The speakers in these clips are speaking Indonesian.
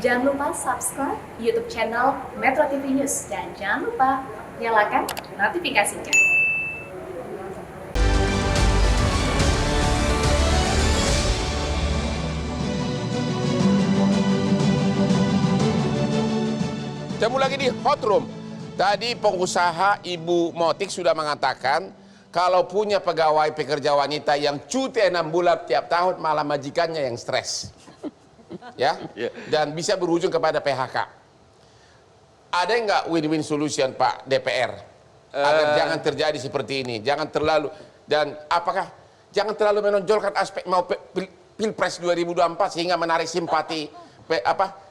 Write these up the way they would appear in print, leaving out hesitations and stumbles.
Jangan lupa subscribe YouTube channel Metro TV News dan jangan lupa nyalakan notifikasinya. Ketemu lagi di Hot Room. Tadi pengusaha Ibu Motik sudah mengatakan kalau punya pegawai pekerja wanita yang cuti 6 bulan tiap tahun, malah majikannya yang stres. Ya, dan bisa berujung kepada PHK. Ada nggak win-win solution Pak DPR agar jangan terjadi seperti ini? Jangan terlalu, dan apakah jangan terlalu menonjolkan aspek mau Pilpres 2024 sehingga menarik simpati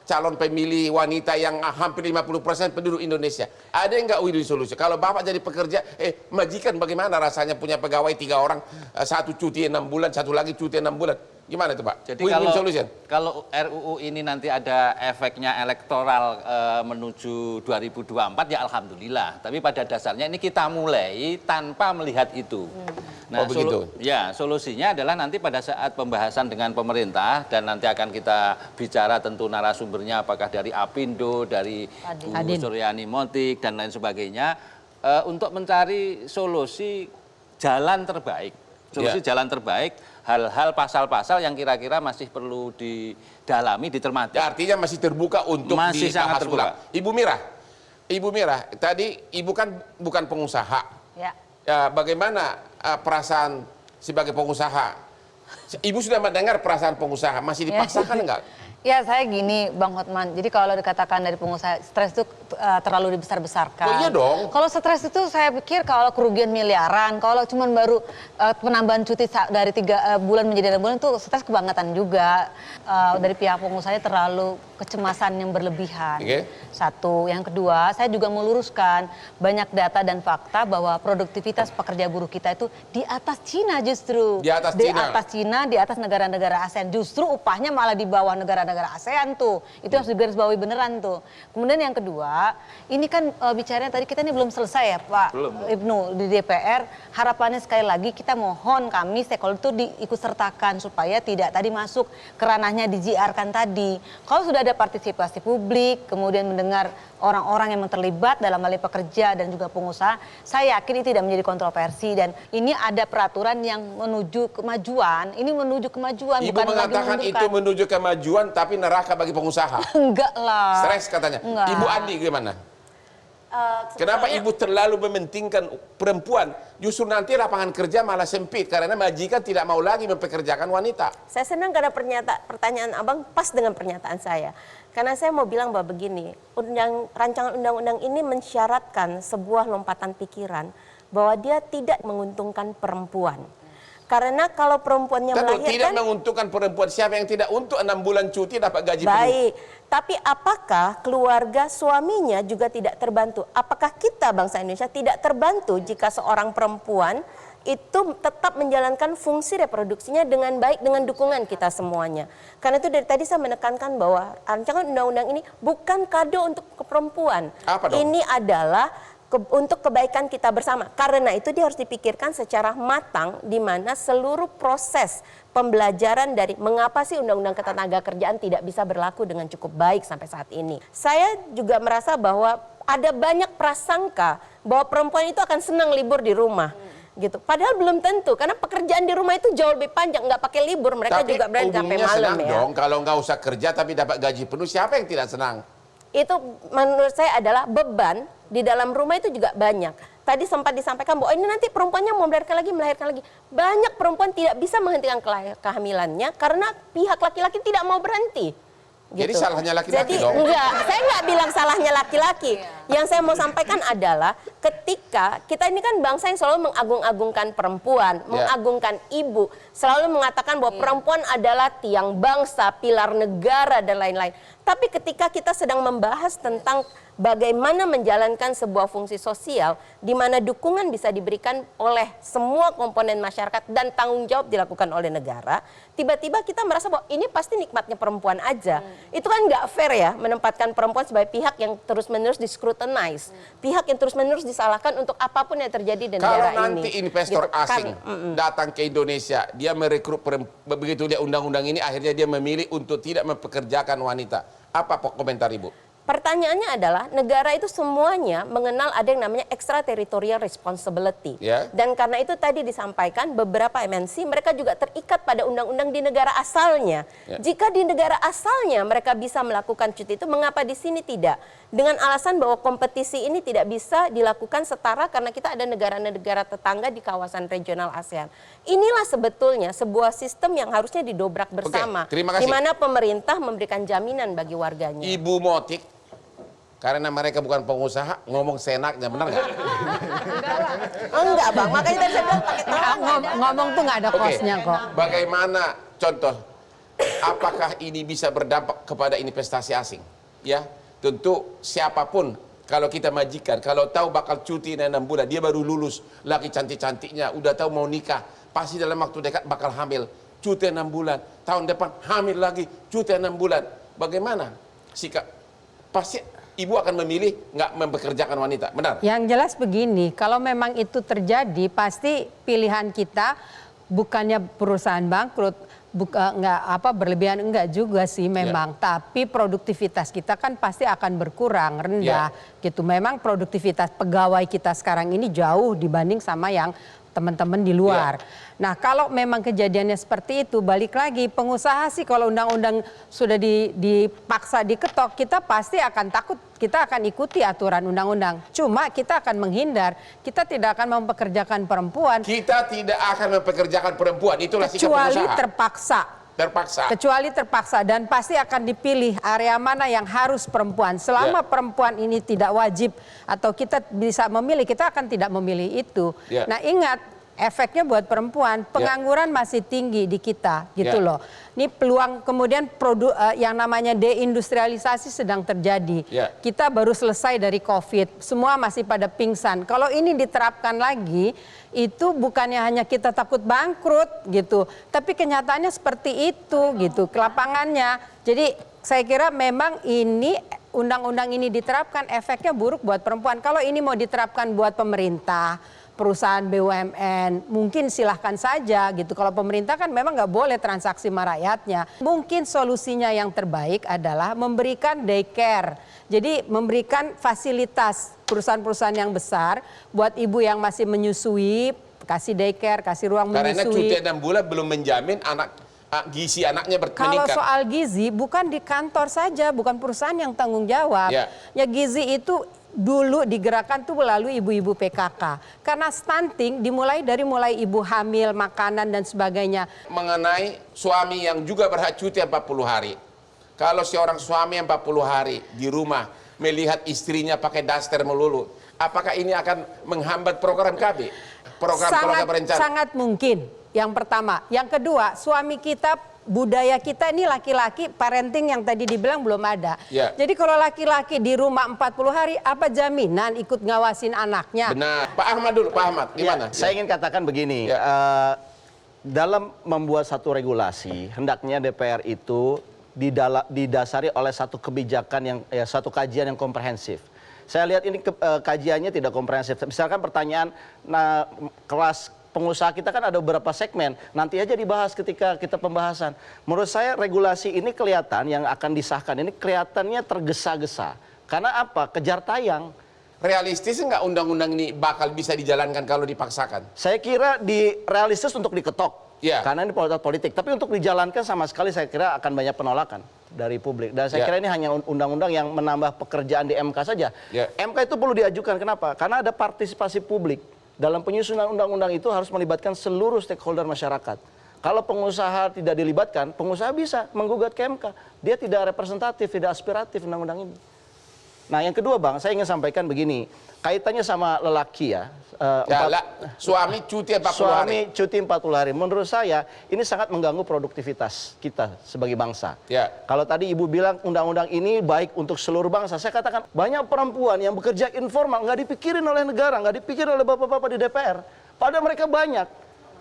calon pemilih wanita yang hampir 50% penduduk Indonesia. Ada nggak win-win solution? Kalau Bapak jadi pekerja, majikan bagaimana rasanya punya pegawai 3 orang, satu cuti 6 bulan, satu lagi cuti 6 bulan. Gimana itu Pak? Jadi kalau RUU ini nanti ada efeknya elektoral menuju 2024 ya alhamdulillah. Tapi pada dasarnya ini kita mulai tanpa melihat itu. Nah, solusinya adalah nanti pada saat pembahasan dengan pemerintah dan nanti akan kita bicara tentu narasumbernya apakah dari Apindo, dari Bu Suryani Motik dan lain sebagainya untuk mencari solusi jalan terbaik. Jalan terbaik, hal-hal pasal-pasal yang kira-kira masih perlu didalami, dicermati. Ya, artinya masih terbuka untuk dibahas ulang. Ibu Mira, tadi Ibu kan bukan pengusaha. Ya. Bagaimana perasaan sebagai pengusaha? Ibu sudah mendengar perasaan pengusaha, masih dipaksakan enggak? Ya, saya gini Bang Hotman, jadi kalau dikatakan dari pengusaha stres itu terlalu dibesar-besarkan. Oh iya dong. Kalau stres itu saya pikir kalau kerugian miliaran, kalau cuma baru penambahan cuti dari 3 bulan menjadi 6 bulan itu stres kebangetan juga. Dari pihak pengusaha terlalu kecemasan yang berlebihan. Satu, yang kedua saya juga meluruskan banyak data dan fakta bahwa produktivitas pekerja buruh kita itu di atas Cina justru. Di atas Cina, di atas negara-negara ASEAN. Justru upahnya malah di bawah negara-negara ASEAN tuh. Itu harus digarisbawahi beneran tuh. Kemudian yang kedua, ini kan bicaranya tadi kita ini belum selesai ya Pak Ibnu di DPR. Harapannya sekali lagi kita mohon kami stakeholder itu diikut sertakan supaya tidak tadi masuk ke ranahnya di-JR-kan tadi. Kalau sudah ada partisipasi publik, kemudian mendengar orang-orang yang terlibat dalam hal pekerja dan juga pengusaha, saya yakin ini tidak menjadi kontroversi dan ini ada peraturan yang menuju kemajuan. Ini menuju kemajuan. Ibu mengatakan itu menuju kemajuan tapi neraka bagi pengusaha. Enggak lah. Stres katanya. Enggak. Ibu Andi gimana? Kenapa Ibu terlalu mementingkan perempuan? Justru nanti lapangan kerja malah sempit karena majikan tidak mau lagi mempekerjakan wanita. Saya senang karena pertanyaan Abang pas dengan pernyataan saya. Karena saya mau bilang bahwa begini, rancangan undang-undang ini mensyaratkan sebuah lompatan pikiran bahwa dia tidak menguntungkan perempuan. Karena kalau perempuannya melahirkan... Tidak menguntungkan perempuan. Siapa yang tidak untuk 6 bulan cuti dapat gaji penuh? Baik, tapi apakah keluarga suaminya juga tidak terbantu? Apakah kita bangsa Indonesia tidak terbantu jika seorang perempuan itu tetap menjalankan fungsi reproduksinya dengan baik dengan dukungan kita semuanya? Karena itu dari tadi saya menekankan bahwa rancangan undang-undang ini bukan kado untuk perempuan. Apa dong? Ini adalah untuk kebaikan kita bersama. Karena itu dia harus dipikirkan secara matang di mana seluruh proses pembelajaran dari mengapa sih undang-undang ketenagakerjaan tidak bisa berlaku dengan cukup baik sampai saat ini. Saya juga merasa bahwa ada banyak prasangka bahwa perempuan itu akan senang libur di rumah. Gitu. Padahal belum tentu karena pekerjaan di rumah itu jauh lebih panjang, nggak pakai libur, mereka juga berani sampai malam ya. Dong, kalau nggak usah kerja tapi dapat gaji penuh, siapa yang tidak senang? Itu menurut saya adalah beban di dalam rumah itu juga banyak. Tadi sempat disampaikan bahwa ini nanti perempuannya mau melahirkan lagi. Banyak perempuan tidak bisa menghentikan kehamilannya karena pihak laki-laki tidak mau berhenti. Gitu. Jadi salahnya laki-laki dong? Enggak, saya nggak bilang salahnya laki-laki. Yang saya mau sampaikan adalah ketika kita ini kan bangsa yang selalu mengagung-agungkan perempuan, mengagungkan ibu, selalu mengatakan bahwa perempuan adalah tiang bangsa, pilar negara dan lain-lain. Tapi ketika kita sedang membahas tentang bagaimana menjalankan sebuah fungsi sosial di mana dukungan bisa diberikan oleh semua komponen masyarakat dan tanggung jawab dilakukan oleh negara, tiba-tiba kita merasa bahwa ini pasti nikmatnya perempuan aja. Itu kan nggak fair ya, menempatkan perempuan sebagai pihak yang terus-menerus di-scrutinize, pihak yang terus-menerus disalahkan untuk apapun yang terjadi di negara ini. Kalau nanti investor asing datang ke Indonesia, dia merekrut begitu dia undang-undang ini, akhirnya dia memilih untuk tidak mempekerjakan wanita. Apa komentar Ibu? Pertanyaannya adalah negara itu semuanya mengenal ada yang namanya extraterritorial responsibility. Ya. Dan karena itu tadi disampaikan beberapa MNC mereka juga terikat pada undang-undang di negara asalnya. Ya. Jika di negara asalnya mereka bisa melakukan cuti itu, mengapa di sini tidak? Dengan alasan bahwa kompetisi ini tidak bisa dilakukan setara karena kita ada negara-negara tetangga di kawasan regional ASEAN. Inilah sebetulnya sebuah sistem yang harusnya didobrak bersama. terima kasih. Di mana pemerintah memberikan jaminan bagi warganya. Ibu Motik, karena mereka bukan pengusaha, ngomong senaknya, benar nggak? Enggak bang, makanya tadi saya bilang pakai tangan. Ngomong tuh nggak ada Oke. kosnya kok. Bagaimana contoh? Apakah ini bisa berdampak kepada investasi asing? Ya, tentu siapapun kalau kita majikan, kalau tahu bakal cuti 6 bulan, dia baru lulus, laki cantik-cantiknya, udah tahu mau nikah, pasti dalam waktu dekat bakal hamil, cuti 6 bulan, tahun depan hamil lagi, cuti 6 bulan. Bagaimana sikap? Pasti ibu akan memilih nggak mempekerjakan wanita, benar? Yang jelas begini, kalau memang itu terjadi, pasti pilihan kita bukannya perusahaan bangkrut, berlebihan enggak juga sih memang, tapi produktivitas kita kan pasti akan berkurang, rendah gitu. Memang produktivitas pegawai kita sekarang ini jauh dibanding sama yang teman-teman di luar. Nah, kalau memang kejadiannya seperti itu, balik lagi pengusaha sih kalau undang-undang sudah dipaksa diketok, kita pasti akan takut, kita akan ikuti aturan undang-undang. Cuma kita akan menghindar, kita tidak akan mempekerjakan perempuan. Kita tidak akan mempekerjakan perempuan, itulah sikap Kecuali pengusaha. terpaksa. Terpaksa. Kecuali terpaksa, dan pasti akan dipilih area mana yang harus perempuan. Selama perempuan ini tidak wajib atau kita bisa memilih, kita akan tidak memilih itu. Nah, ingat efeknya buat perempuan, pengangguran masih tinggi di kita gitu loh. Ini peluang kemudian yang namanya deindustrialisasi sedang terjadi. Kita baru selesai dari COVID, semua masih pada pingsan. Kalau ini diterapkan lagi, itu bukannya hanya kita takut bangkrut gitu, tapi kenyataannya seperti itu gitu, ke lapangannya. Jadi saya kira memang ini undang-undang ini diterapkan efeknya buruk buat perempuan. Kalau ini mau diterapkan buat pemerintah, perusahaan BUMN, mungkin silahkan saja gitu. Kalau pemerintah kan memang nggak boleh transaksi sama rakyatnya. Mungkin solusinya yang terbaik adalah memberikan daycare. Jadi memberikan fasilitas perusahaan-perusahaan yang besar buat ibu yang masih menyusui, kasih daycare, kasih ruang menyusui. Karena cuti 6 bulan belum menjamin gizi anaknya Kalau meningkat. soal gizi bukan di kantor saja, bukan perusahaan yang tanggung jawab. Ya gizi itu dulu digerakkan tuh melalui ibu-ibu PKK. Karena stunting dimulai dari ibu hamil, makanan dan sebagainya. Mengenai suami yang juga berhak cuti 40 hari. Kalau seorang suami 40 hari di rumah melihat istrinya pakai daster melulu, apakah ini akan menghambat program KB? Program keluarga berencana? Sangat mungkin. Yang pertama. Yang kedua, suami kita, budaya kita ini laki-laki, parenting yang tadi dibilang belum ada. Jadi kalau laki-laki di rumah 40 hari, apa jaminan ikut ngawasin anaknya? Benar. Pak Ahmad dulu, Pak Ahmad, gimana? Saya ingin katakan begini, dalam membuat satu regulasi, hendaknya DPR itu didasari oleh satu kebijakan satu kajian yang komprehensif. Saya lihat ini kajiannya tidak komprehensif. Misalkan pertanyaan kelas pengusaha kita kan ada beberapa segmen, nanti aja dibahas ketika kita pembahasan. Menurut saya regulasi ini kelihatan yang akan disahkan ini kelihatannya tergesa-gesa. Karena apa? Kejar tayang. Realistis nggak undang-undang ini bakal bisa dijalankan kalau dipaksakan? Saya kira realistis untuk diketok. Karena ini politik. Tapi untuk dijalankan sama sekali saya kira akan banyak penolakan dari publik. Dan saya kira ini hanya undang-undang yang menambah pekerjaan di MK saja. MK itu perlu diajukan. Kenapa? Karena ada partisipasi publik. Dalam penyusunan undang-undang itu harus melibatkan seluruh stakeholder masyarakat. Kalau pengusaha tidak dilibatkan, pengusaha bisa menggugat ke MK. Dia tidak representatif, tidak aspiratif undang-undang ini. Nah yang kedua Bang, saya ingin sampaikan begini. Kaitannya sama lelaki ya. Suami cuti 40 hari. Suami cuti 40 hari. Menurut saya ini sangat mengganggu produktivitas kita sebagai bangsa. Kalau tadi Ibu bilang undang-undang ini baik untuk seluruh bangsa. Saya katakan banyak perempuan yang bekerja informal. Nggak dipikirin oleh negara, nggak dipikirin oleh bapak-bapak di DPR. Padahal mereka banyak.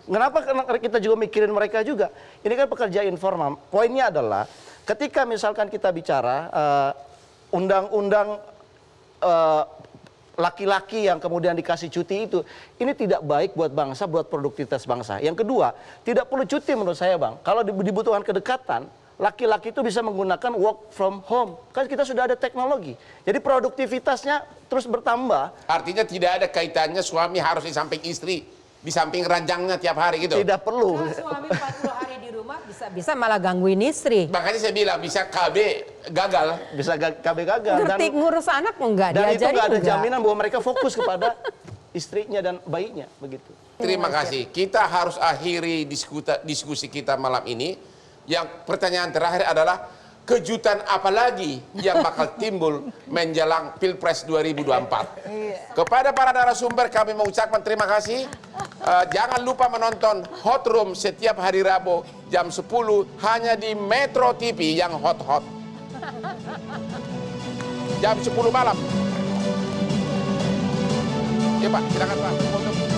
Kenapa kita juga mikirin mereka juga? Ini kan pekerja informal. Poinnya adalah ketika misalkan kita bicara undang-undang laki-laki yang kemudian dikasih cuti itu, ini tidak baik buat bangsa, buat produktivitas bangsa. Yang kedua, tidak perlu cuti menurut saya Bang. Kalau dibutuhkan kedekatan, laki-laki itu bisa menggunakan work from home. Kan kita sudah ada teknologi. Jadi produktivitasnya terus bertambah. Artinya tidak ada kaitannya suami harus di samping istri, di samping ranjangnya tiap hari gitu. Tidak perlu. Kalau suami 40 hari di rumah bisa malah gangguin istri. Makanya saya bilang bisa KB gagal. Bisa KB gagal. Ngerti ngurus anak enggak, Dan itu diajari nggak ada enggak. jaminan bahwa mereka fokus kepada istrinya dan bayinya, begitu. Terima kasih. Kita harus akhiri diskusi kita malam ini. Yang pertanyaan terakhir adalah kejutan apa lagi yang bakal timbul menjelang Pilpres 2024. Kepada para narasumber kami mengucapkan terima kasih. Jangan lupa menonton Hot Room setiap hari Rabu jam 10 hanya di Metro TV yang hot-hot. Jam 10 malam. Ya Pak, silakan Pak.